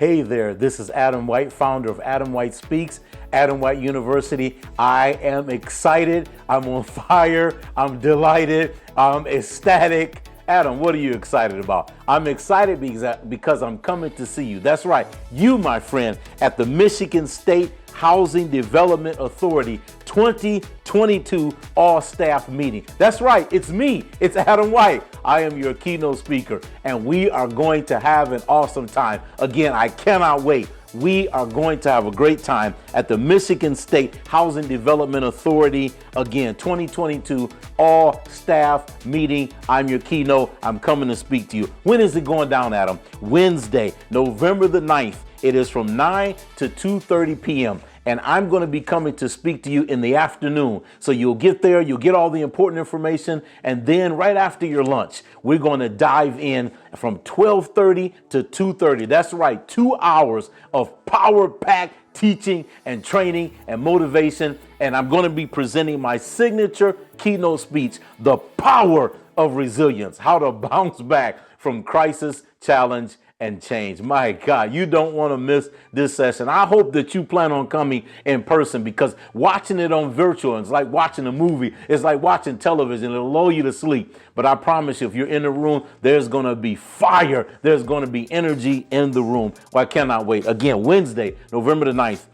Hey there, this is Adam White, founder of Adam White Speaks, Adam White University. I am excited, I'm on fire, I'm delighted, I'm ecstatic. Adam, what are you excited about? I'm excited because I'm coming to see you. That's right, you, my friend, at the Michigan State Housing Development Authority 2022 all-staff meeting. That's right, it's me, it's Adam White. I am your keynote speaker, and we are going to have an awesome time. Again, I cannot wait. We are going to have a great time at the Michigan State Housing Development Authority, again, 2022 all-staff meeting. I'm your keynote. I'm coming to speak to you. When is it going down, Adam? Wednesday, November the 9th. It is from 9 to 2:30 p.m. And I'm going to be coming to speak to you in the afternoon. So you'll get there, you'll get all the important information, and then right after your lunch, we're going to dive in from 12:30 to 2:30. That's right, 2 hours of power-packed teaching and training and motivation. And I'm going to be presenting my signature keynote speech, The Power of Resilience, how to bounce back from crisis, challenge, and change. My God, you don't want to miss this session. I hope that you plan on coming in person, because watching it on virtual, it's like watching a movie. It's like watching television. It'll lull you to sleep. But I promise you, if you're in the room, there's going to be fire. There's going to be energy in the room. Well, I cannot wait. Again, Wednesday, November the 9th.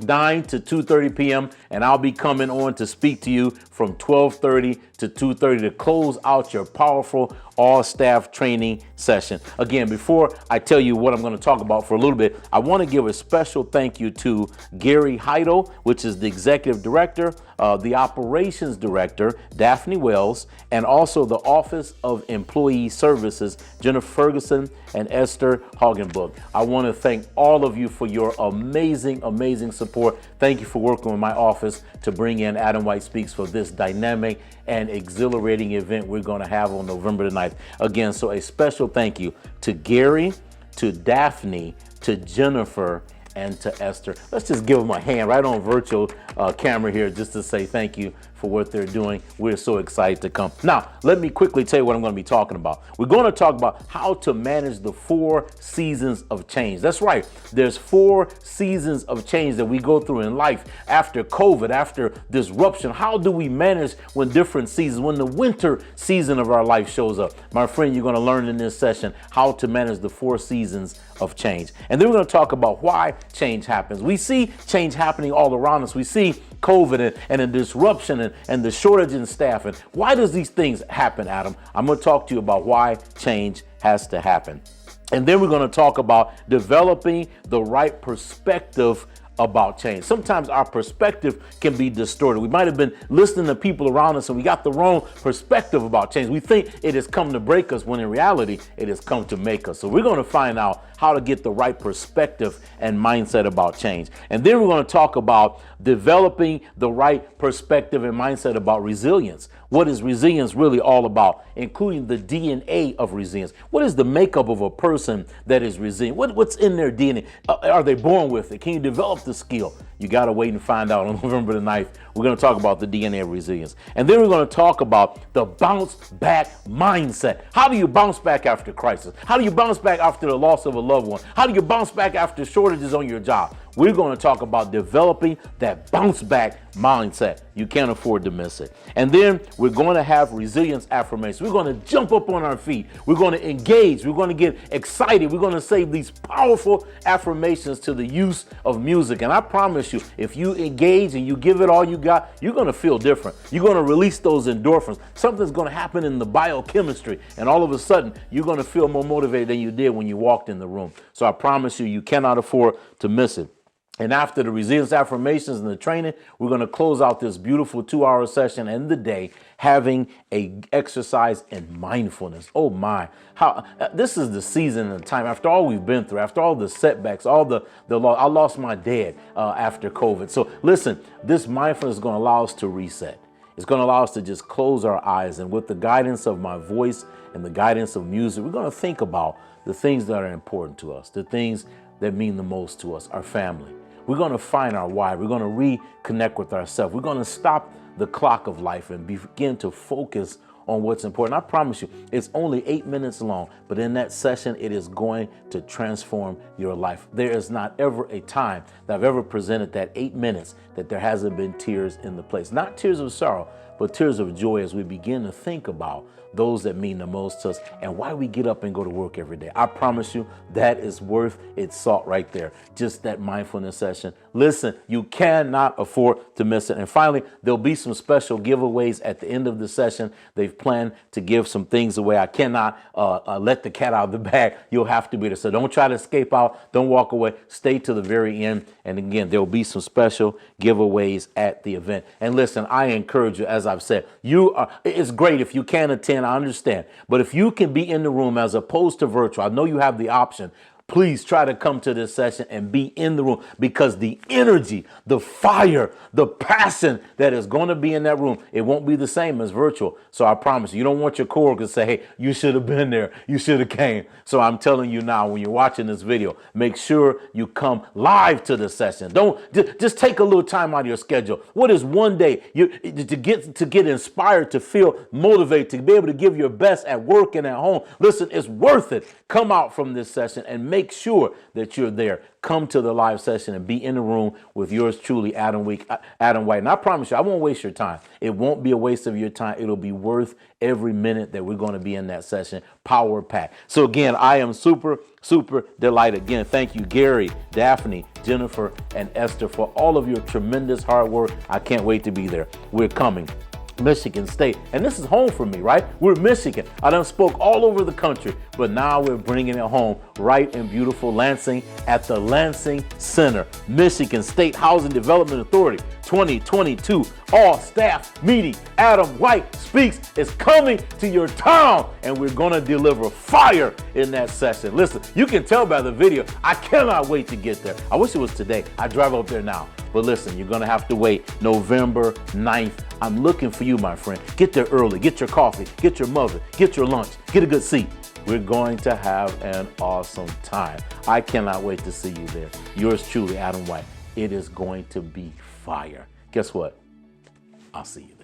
9 to 2:30 p.m. and I'll be coming on to speak to you from 12:30 to 2:30 to close out your powerful all-staff training session. Again, before I tell you what I'm going to talk about for a little bit, I want to give a special thank you to Gary Heidel, which is the executive director, the operations director, Daphne Wells, and also the Office of Employee Services, Jennifer Ferguson and Esther Hagenbook. I want to thank all of you for your amazing support. Thank you for working with my office to bring in Adam White Speaks for this dynamic and exhilarating event we're going to have on November the 9th. Again, so a special thank you to Gary, to Daphne, to Jennifer, and to Esther. Let's just give them a hand right on virtual camera here just to say thank you for what they're doing. We're so excited to come. Now, let me quickly tell you what I'm going to be talking about. We're going to talk about how to manage the 4 seasons of change. That's right. There's 4 seasons of change that we go through in life after COVID, after disruption. How do we manage when different seasons, when the winter season of our life shows up? My friend, you're going to learn in this session how to manage the 4 seasons of change. And then we're going to talk about why change happens. We see change happening all around us. We see COVID and the disruption and the shortage in staff. And why does these things happen, Adam? I'm going to talk to you about why change has to happen. And then we're going to talk about developing the right perspective about change. Sometimes our perspective can be distorted. We might have been listening to people around us and we got the wrong perspective about change. We think it has come to break us when in reality it has come to make us. So we're going to find out how to get the right perspective and mindset about change. And then we're going to talk about developing the right perspective and mindset about resilience. What is resilience really all about, including the DNA of resilience? What is the makeup of a person that is resilient? What's in their DNA? Are they born with it? Can you develop the skill? You got to wait and find out on November the 9th. We're going to talk about the DNA of resilience. And then we're going to talk about the bounce back mindset. How do you bounce back after crisis? How do you bounce back after the loss of a loved one? How do you bounce back after shortages on your job? We're going to talk about developing that bounce back mindset. You can't afford to miss it. And then we're going to have resilience affirmations. We're going to jump up on our feet. We're going to engage. We're going to get excited. We're going to say these powerful affirmations to the use of music. And I promise you, if you engage and you give it all you got, you're going to feel different. You're going to release those endorphins. Something's going to happen in the biochemistry. And all of a sudden, you're going to feel more motivated than you did when you walked in the room. So I promise you, you cannot afford to miss it. And after the resilience affirmations and the training, we're going to close out this beautiful 2-hour session and the day having a exercise in mindfulness. Oh my, how this is the season and the time after all we've been through, after all the setbacks, all the loss. I lost my dad after COVID. So listen, this mindfulness is going to allow us to reset. It's going to allow us to just close our eyes, and with the guidance of my voice and the guidance of music, we're going to think about the things that are important to us, the things that mean the most to us, our family. We're going to find our why. We're going to reconnect with ourselves. We're going to stop the clock of life and begin to focus on what's important. I promise you, it's only 8 minutes long, but in that session, it is going to transform your life. There is not ever a time that I've ever presented that 8 minutes that there hasn't been tears in the place. Not tears of sorrow, but tears of joy as we begin to think about those that mean the most to us and why we get up and go to work every day. I promise you that is worth its salt right there. Just that mindfulness session. Listen, you cannot afford to miss it. And finally, there'll be some special giveaways at the end of the session. They've planned to give some things away. I cannot let the cat out of the bag. You'll have to be there. So don't try to escape out. Don't walk away. Stay to the very end. And again, there'll be some special giveaways at the event. And listen, I encourage you, as I've said, it's great if you can attend. I understand. But if you can be in the room as opposed to virtual, I know you have the option. Please try to come to this session and be in the room, because the energy, the fire, the passion that is going to be in that room, it won't be the same as virtual. So I promise you don't want your coworkers to say, hey, you should have been there. You should have came. So I'm telling you now, when you're watching this video, make sure you come live to the session. Don't just take a little time out of your schedule. What is one day to get inspired, to feel motivated, to be able to give your best at work and at home? Listen, it's worth it. Come out from this session and make sure that you're there. Come to the live session and be in the room with yours truly, Adam White. And I promise you, I won't waste your time. It won't be a waste of your time. It'll be worth every minute that we're going to be in that session. Power pack. So again, I am super, super delighted. Again, thank you, Gary, Daphne, Jennifer, and Esther, for all of your tremendous hard work. I can't wait to be there. We're coming. Michigan State. And this is home for me, right? We're Michigan. I done spoke all over the country, but now we're bringing it home right in beautiful Lansing at the Lansing Center. Michigan State Housing Development Authority 2022 all staff meeting. Adam White Speaks is coming to your town, and we're going to deliver fire in that session. Listen, you can tell by the video, I cannot wait to get there. I wish it was today. I drive up there now. But listen, you're going to have to wait November 9th. I'm looking for you, my friend. Get there early. Get your coffee. Get your muffin. Get your lunch. Get a good seat. We're going to have an awesome time. I cannot wait to see you there. Yours truly, Adam White. It is going to be fire. Guess what? I'll see you there.